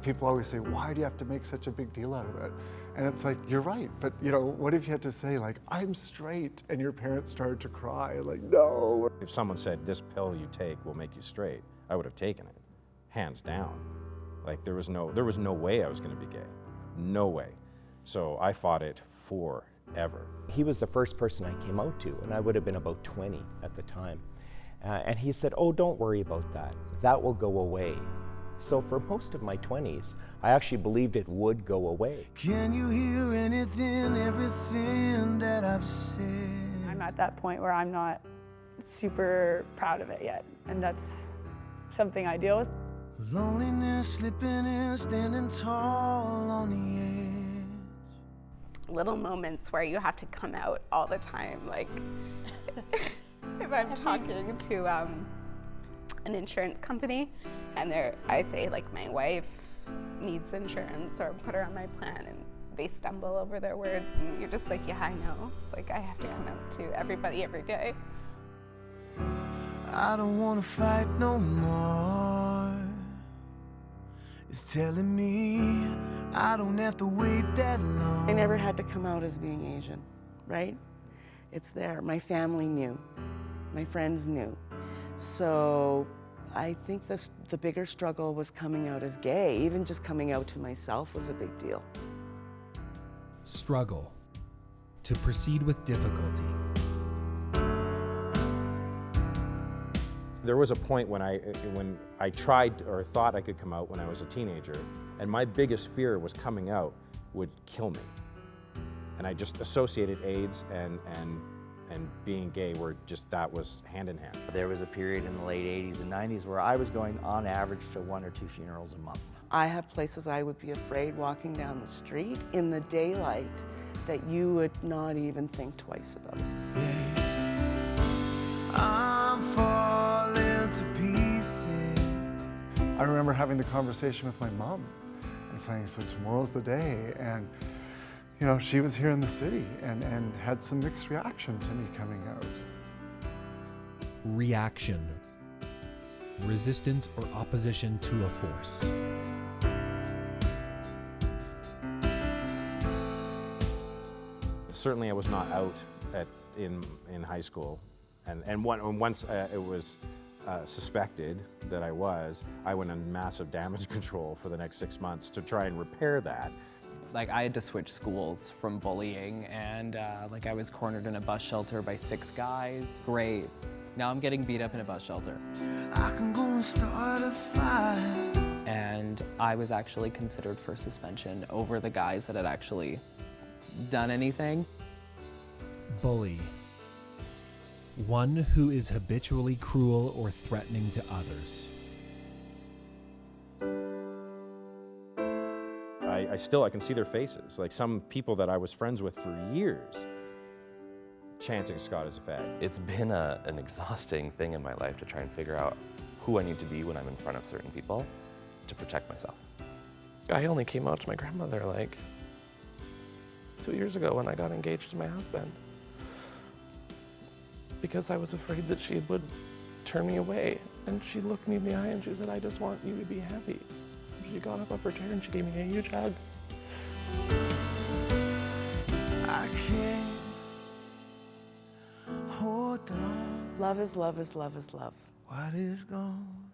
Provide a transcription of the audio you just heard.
People always say, why do you have to make such a big deal out of it? And it's like, you're right, but you know, what if you had to say like, I'm straight, and your parents started to cry, like, no. If someone said, this pill you take will make you straight, I would have taken it, hands down. Like there was no way I was gonna be gay, no way. So I fought it forever. He was the first person I came out to, and I would have been about 20 at the time. And he said, oh, don't worry about that. That will go away. So for most of my 20s, I actually believed it would go away. Can you hear anything, everything that I've said? I'm at that point where I'm not super proud of it yet, and that's something I deal with. Loneliness slipping in, standing tall on the edge. Little moments where you have to come out all the time, like if I'm talking to an insurance company and I say like my wife needs insurance or put her on my plan and they stumble over their words and you're just like, yeah, I know. Like I have to come out to everybody every day. I don't want to fight no more. It's telling me I don't have to wait that long. I never had to come out as being Asian, right? It's there. My family knew. My friends knew. So I think the bigger struggle was coming out as gay. Even just coming out to myself was a big deal. Struggle. To proceed with difficulty. There was a point when I tried or thought I could come out when I was a teenager, and my biggest fear was coming out would kill me. And I just associated AIDS and being gay were just, that was hand in hand. There was a period in the late 80s and 90s where I was going on average to 1 or 2 funerals a month. I have places I would be afraid walking down the street in the daylight that you would not even think twice about it. I'm falling to pieces. I remember having the conversation with my mom and saying, so tomorrow's the day, and you know, she was here in the city and had some mixed reaction to me coming out. Reaction. Resistance or opposition to a force. Certainly I was not out in high school, and once it was suspected that I went on massive damage control for the next 6 months to try and repair that. Like I had to switch schools from bullying, and like I was cornered in a bus shelter by 6 guys. Great. Now I'm getting beat up in a bus shelter. I can go and start a fire. And I was actually considered for suspension over the guys that had actually done anything. Bully. One who is habitually cruel or threatening to others. I can see their faces. Like some people that I was friends with for years, chanting Scott is a fag. It's been an exhausting thing in my life to try and figure out who I need to be when I'm in front of certain people to protect myself. I only came out to my grandmother like 2 years ago when I got engaged to my husband, because I was afraid that she would turn me away. And she looked me in the eye and she said, I just want you to be happy. She got up off her chair and she gave me a huge hug. I can't hold on. Love is love is love is love. What is gone